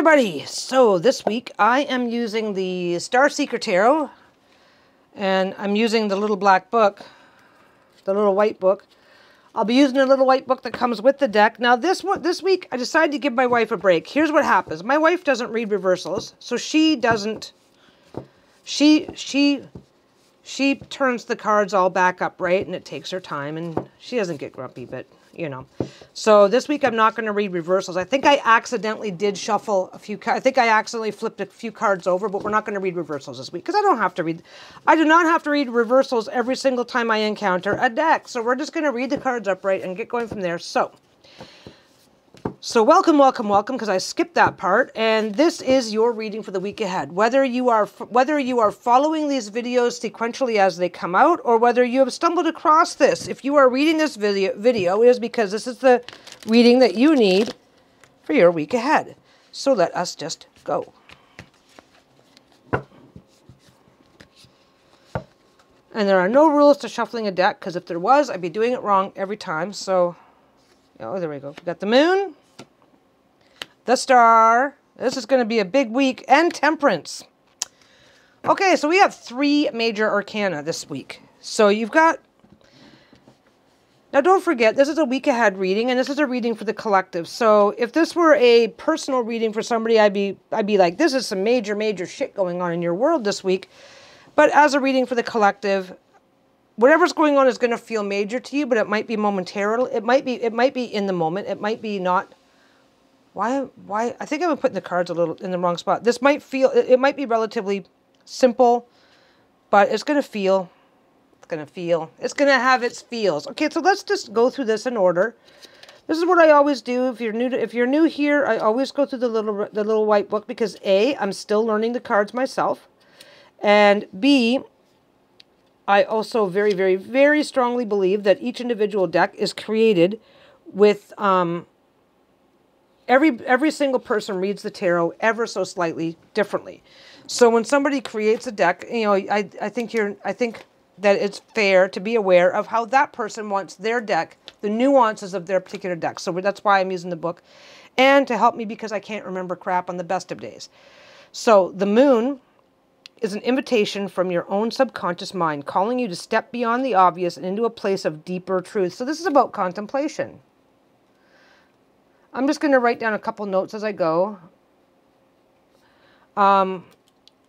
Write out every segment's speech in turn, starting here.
everybody! So this week I am using the Star Seeker Tarot, and I'm using the little black book, the little white book. I'll be using the little white book that comes with the deck. Now this week I decided to give my wife a break. Here's what happens. My wife doesn't read reversals, so she doesn't, she turns the cards all back up, right? And it takes her time, and she doesn't get grumpy, but you know. So this week I'm not going to read reversals. I think I accidentally did shuffle a few cards. I think I accidentally flipped a few cards over, but we're not going to read reversals this week because I don't have to read. I do not have to read reversals every single time I encounter a deck. So we're just going to read the cards upright and get going from there. So welcome, welcome, welcome, because I skipped that part, and this is your reading for the week ahead. Whether you are following these videos sequentially as they come out, or whether you have stumbled across this, if you are reading this video, it is because this is the reading that you need for your week ahead. So let us just go. And there are no rules to shuffling a deck, because if there was, I'd be doing it wrong every time. So, oh, there we go. We got the moon, the star. This is going to be a big week, and temperance. Okay, so we have 3 major arcana this week. So you've got, now don't forget, this is a week ahead reading, and this is a reading for the collective. So if this were a personal reading for somebody, I'd be like, this is some major shit going on in your world this week. But as a reading for the collective, whatever's going on is going to feel major to you, but it might be momentarily. It might be in the moment. It might be not. Why? I think I've been putting the cards a little in the wrong spot. This might feel, it might be relatively simple, but it's going to feel, it's going to have its feels. Okay, so let's just go through this in order. This is what I always do. If you're new here, I always go through the little white book because A, I'm still learning the cards myself, and B, I also very strongly believe that each individual deck is created with, every single person reads the tarot ever so slightly differently. So when somebody creates a deck, you know, I think that it's fair to be aware of how that person wants their deck, the nuances of their particular deck. So that's why I'm using the book, and to help me because I can't remember crap on the best of days. So the moon is an invitation from your own subconscious mind, calling you to step beyond the obvious and into a place of deeper truth. So this is about contemplation. I'm just going to write down a couple notes as I go.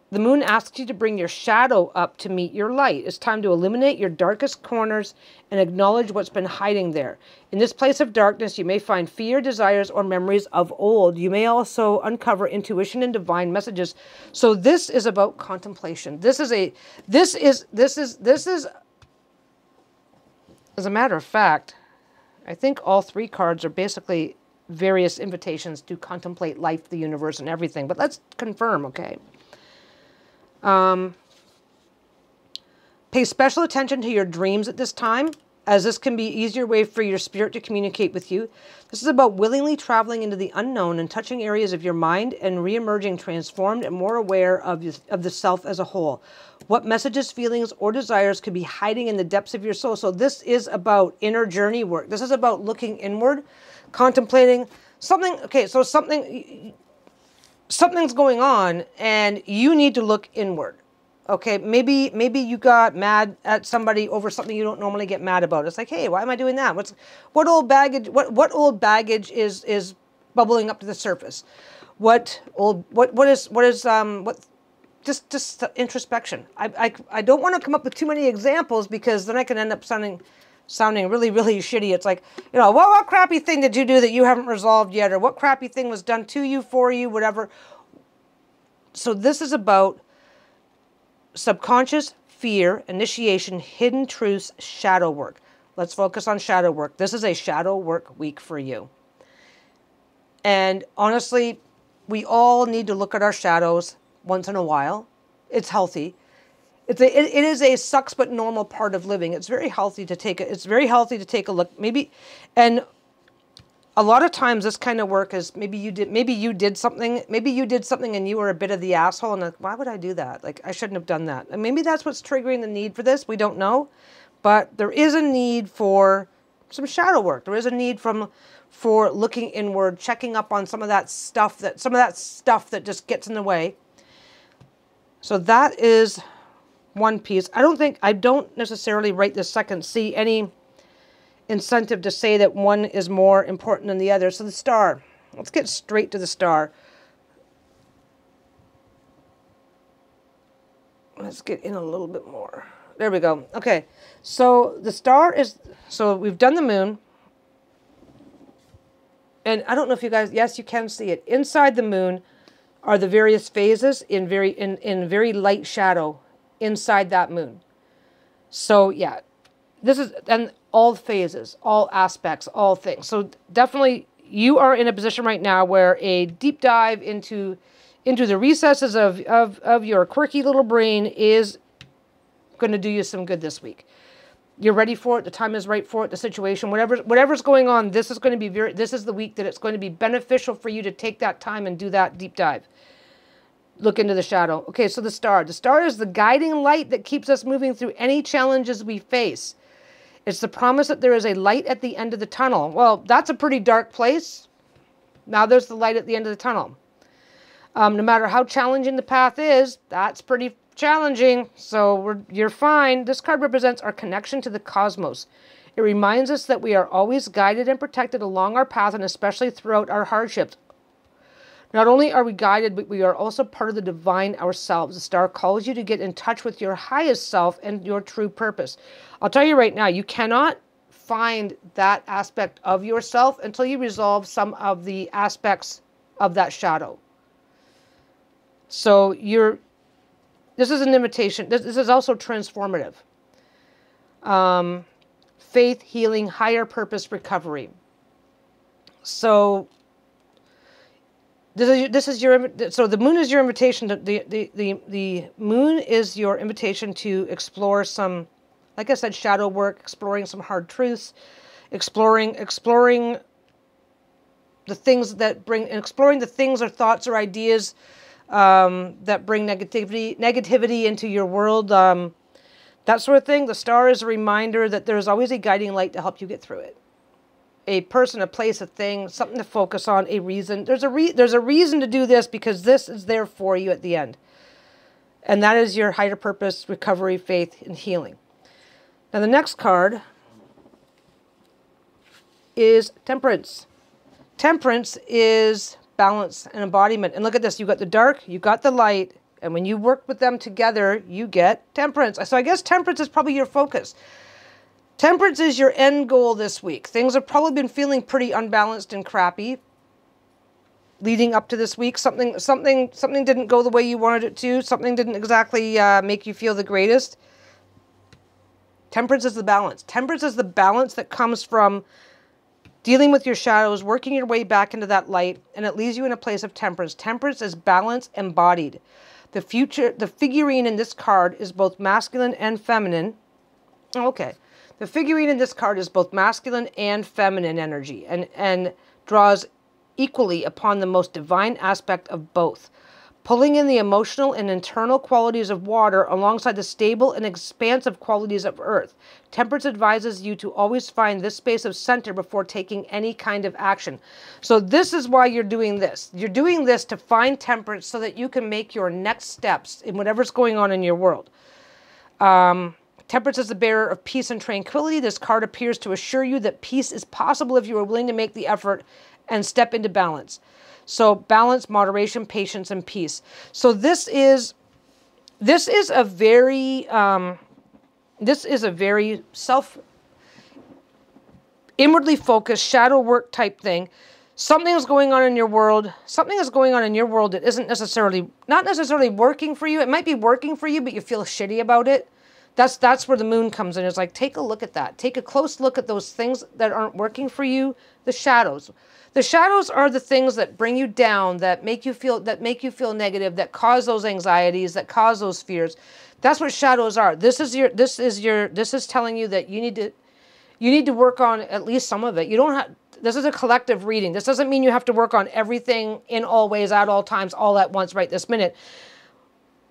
The moon asks you to bring your shadow up to meet your light. It's time to illuminate your darkest corners and acknowledge what's been hiding there. In this place of darkness, you may find fear, desires, or memories of old. You may also uncover intuition and divine messages. So this is about contemplation. This is, as a matter of fact, I think all 3 cards are basically various invitations to contemplate life, the universe, and everything. But let's confirm, okay? Pay special attention to your dreams at this time, as this can be an easier way for your spirit to communicate with you. This is about willingly traveling into the unknown and touching areas of your mind and re-emerging transformed and more aware of the self as a whole. What messages, feelings, or desires could be hiding in the depths of your soul? So this is about inner journey work. This is about looking inward, contemplating something. Okay, so something's going on, and you need to look inward. Okay, maybe you got mad at somebody over something you don't normally get mad about. It's like, hey, why am I doing that? What old baggage is bubbling up to the surface? Just introspection. I don't want to come up with too many examples because then I can end up sounding really shitty. It's like, you know, what crappy thing did you do that you haven't resolved yet, or what crappy thing was done to you, for you, whatever. So this is about subconscious, fear, initiation, hidden truths, shadow work. Let's focus on shadow work. This is a shadow work week for you. And honestly, we all need to look at our shadows once in a while. It's healthy. It is a sucks but normal part of living. It's very healthy to take a look. Maybe, and a lot of times this kind of work is maybe you did something and you were a bit of the asshole, and like, why would I do that? Like, I shouldn't have done that. And maybe that's what's triggering the need for this. We don't know, but there is a need for some shadow work. There is a need from for looking inward, checking up on some of that stuff that just gets in the way. So that is one piece. I don't necessarily right this second see any incentive to say that one is more important than the other. So the star, let's get straight to the star. Let's get in a little bit more. There we go. Okay, so the star is, so we've done the moon. And I don't know if you guys, yes, you can see it. Inside the moon are the various phases in very light shadow inside that moon. So yeah, this is, and all phases, all aspects, all things. So definitely you are in a position right now where a deep dive into the recesses of your quirky little brain is going to do you some good this week. You're ready for it. The time is right for it. The situation, whatever's going on, this is going to be this is the week that it's going to be beneficial for you to take that time and do that deep dive. Look into the shadow. Okay, so the star. The star is the guiding light that keeps us moving through any challenges we face. It's the promise that there is a light at the end of the tunnel. Well, that's a pretty dark place. Now there's the light at the end of the tunnel. No matter how challenging the path is, that's pretty challenging. So you're fine. This card represents our connection to the cosmos. It reminds us that we are always guided and protected along our path, and especially throughout our hardships. Not only are we guided, but we are also part of the divine ourselves. The star calls you to get in touch with your highest self and your true purpose. I'll tell you right now, you cannot find that aspect of yourself until you resolve some of the aspects of that shadow. So this is an invitation. This is also transformative. Faith, healing, higher purpose, recovery. So this is your, so the moon is your invitation to, the moon is your invitation to explore some, like I said, shadow work, exploring some hard truths, exploring the things that exploring the things or thoughts or ideas that bring negativity into your world, that sort of thing. The star is a reminder that there's always a guiding light to help you get through it. A person, a place, a thing, something to focus on, a reason. There's a reason to do this because this is there for you at the end. And that is your higher purpose, recovery, faith, and healing. Now the next card is Temperance. Temperance is balance and embodiment. And look at this. You got the dark, you got the light, and when you work with them together, you get temperance. So I guess temperance is probably your focus. Temperance is your end goal this week. Things have probably been feeling pretty unbalanced and crappy leading up to this week. Something didn't go the way you wanted it to. Something didn't exactly make you feel the greatest. Temperance is the balance. Temperance is the balance that comes from dealing with your shadows, working your way back into that light, and it leaves you in a place of temperance. Temperance is balance embodied. The figurine in this card is both masculine and feminine. Okay. The figurine in this card is both masculine and feminine energy and draws equally upon the most divine aspect of both, pulling in the emotional and internal qualities of water alongside the stable and expansive qualities of earth. Temperance advises you to always find this space of center before taking any kind of action. So this is why you're doing this. You're doing this to find temperance so that you can make your next steps in whatever's going on in your world. Temperance is the bearer of peace and tranquility. This card appears to assure you that peace is possible if you are willing to make the effort and step into balance. So balance, moderation, patience, and peace. So this is a very inwardly focused shadow work type thing. Something is going on in your world. Something is going on in your world that isn't not necessarily working for you. It might be working for you, but you feel shitty about it. That's where the moon comes in. It's like, take a look at that. Take a close look at those things that aren't working for you. The shadows. The shadows are the things that bring you down, that make you feel negative, that cause those anxieties, that cause those fears. That's what shadows are. This is telling you that you need to work on at least some of it. You don't have, this is a collective reading. This doesn't mean you have to work on everything in all ways, at all times, all at once, right this minute.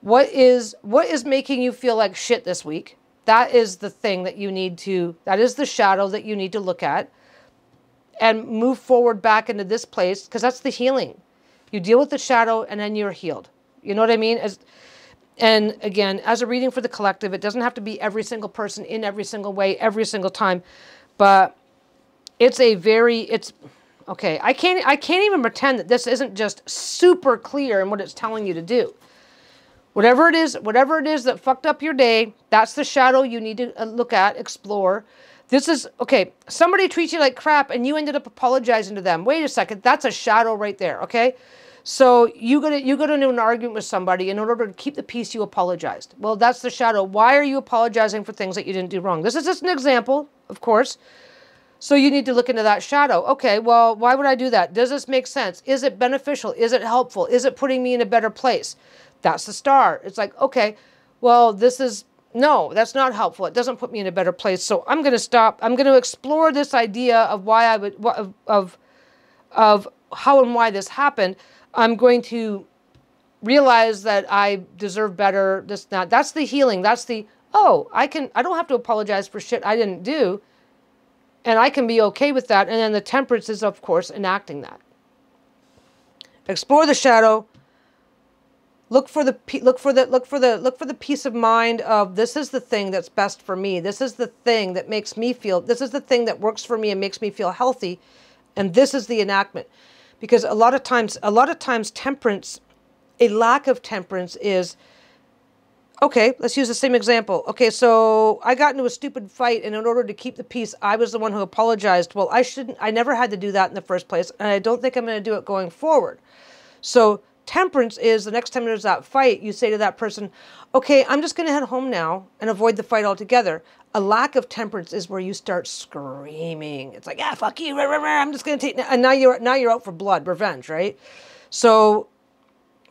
What is making you feel like shit this week? That is the thing that you need to, that is the shadow that you need to look at. and move forward back into this place, because that's the healing. You deal with the shadow and then you're healed. You know what I mean? And again, as a reading for the collective, it doesn't have to be every single person in every single way, every single time. But it's okay. I can't even pretend that this isn't just super clear in what it's telling you to do. Whatever it is that fucked up your day, that's the shadow you need to look at, explore. This is, okay, somebody treats you like crap and you ended up apologizing to them. Wait a second, that's a shadow right there, okay? So you got into an argument with somebody, in order to keep the peace, you apologized. Well, that's the shadow. Why are you apologizing for things that you didn't do wrong? This is just an example, of course. So you need to look into that shadow. Okay, well, why would I do that? Does this make sense? Is it beneficial? Is it helpful? Is it putting me in a better place? That's the star. It's like, okay, well, no, that's not helpful. It doesn't put me in a better place. So I'm going to stop. I'm going to explore this idea of why I would, of how and why this happened. I'm going to realize that I deserve better, this, that. That's the healing. That's the, I don't have to apologize for shit I didn't do. And I can be okay with that. And then the temperance is, of course, enacting that. Explore the shadow. Look for the peace of mind of, this is the thing that's best for me. This is the thing that makes me feel, this is the thing that works for me and makes me feel healthy. And this is the enactment. Because a lot of times temperance, a lack of temperance is, okay, let's use the same example. Okay, so I got into a stupid fight, and in order to keep the peace, I was the one who apologized. Well, I never had to do that in the first place, and I don't think I'm going to do it going forward. So temperance is, the next time there's that fight, you say to that person, okay, I'm just going to head home now and avoid the fight altogether. A lack of temperance is where you start screaming. It's like, yeah, fuck you, I'm just going to take, and now you're out for blood, revenge, right? So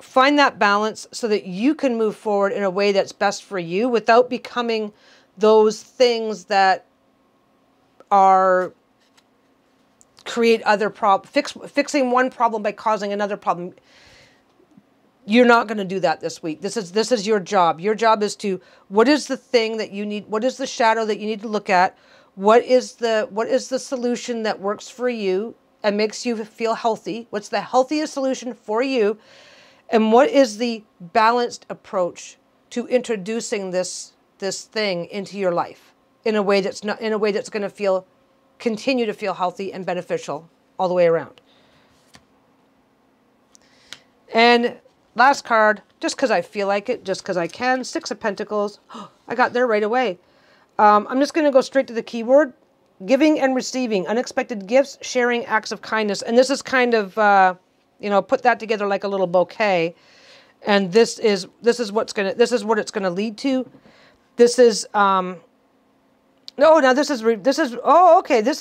find that balance so that you can move forward in a way that's best for you without becoming those things that create other problems, fixing one problem by causing another problem. You're not going to do that this week. This is your job. Your job is to, what is the thing that you need? What is the shadow that you need to look at? What is the solution that works for you and makes you feel healthy? What's the healthiest solution for you? And what is the balanced approach to introducing this thing into your life in a way that's going to continue to feel healthy and beneficial all the way around? And last card, just because I feel like it, just because I can, Six of Pentacles. I got there right away. I'm just going to go straight to the keyword. Giving and receiving, unexpected gifts, sharing acts of kindness. And this is kind of, put that together like a little bouquet. And this is what it's going to lead to. This is, this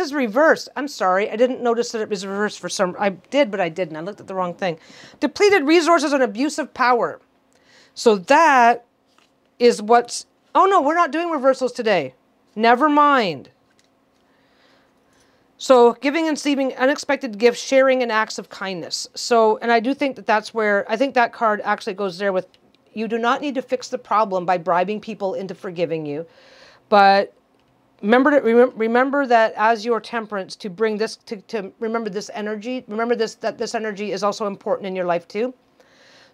is reversed. I'm sorry. I didn't notice that it was reversed for some, I did, but I didn't. I looked at the wrong thing. Depleted resources and abuse of power. So that is what's, oh no, we're not doing reversals today. Never mind. So giving and receiving unexpected gifts, sharing and acts of kindness. So, and I do think that that's where, I think that card actually goes there with, you do not need to fix the problem by bribing people into forgiving you. But remember that as your temperance, to bring this, to remember this energy, that this energy is also important in your life too.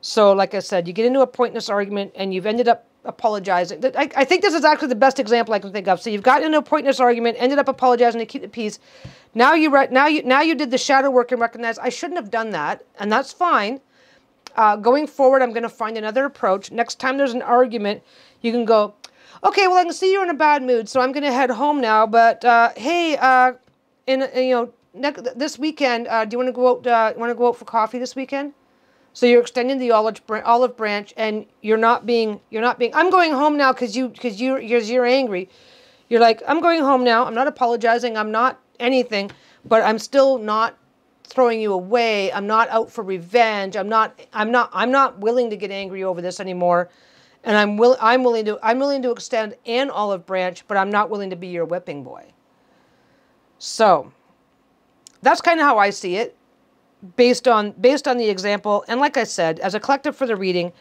So like I said, you get into a pointless argument and you've ended up apologizing. I think this is actually the best example I can think of. So you've gotten into a pointless argument, ended up apologizing to keep the peace. Now you did the shadow work and recognize I shouldn't have done that, and that's fine. Going forward, I'm going to find another approach. Next time there's an argument, you can go, okay, well, I can see you're in a bad mood, so I'm going to head home now. But hey, this weekend, do you want to go out? Want to go out for coffee this weekend? So you're extending the olive branch, and you're not being. I'm going home now because you're angry. You're like, I'm going home now. I'm not apologizing. I'm not anything, but I'm still not throwing you away. I'm not out for revenge. I'm not willing to get angry over this anymore. And I'm willing to extend an olive branch, but I'm not willing to be your whipping boy. So that's kind of how I see it, based on the example. And like I said, as a collective for the reading,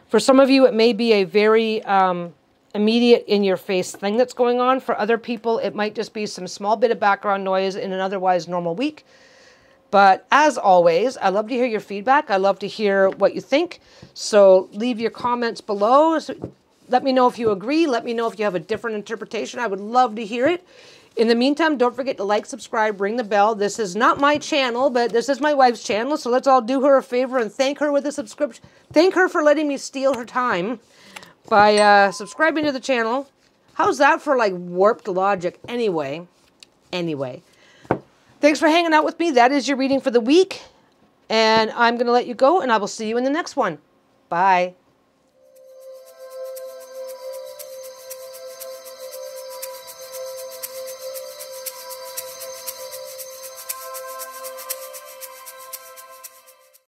for some of you it may be a very immediate in-your-face thing that's going on. For other people, it might just be some small bit of background noise in an otherwise normal week. But as always, I love to hear your feedback. I love to hear what you think. So leave your comments below. Let me know if you agree. Let me know if you have a different interpretation. I would love to hear it. In the meantime, don't forget to like, subscribe, ring the bell. This is not my channel, but this is my wife's channel. So let's all do her a favor and thank her with a subscription. Thank her for letting me steal her time by subscribing to the channel. How's that for like warped logic? Anyway. Thanks for hanging out with me. That is your reading for the week. And I'm going to let you go, and I will see you in the next one. Bye.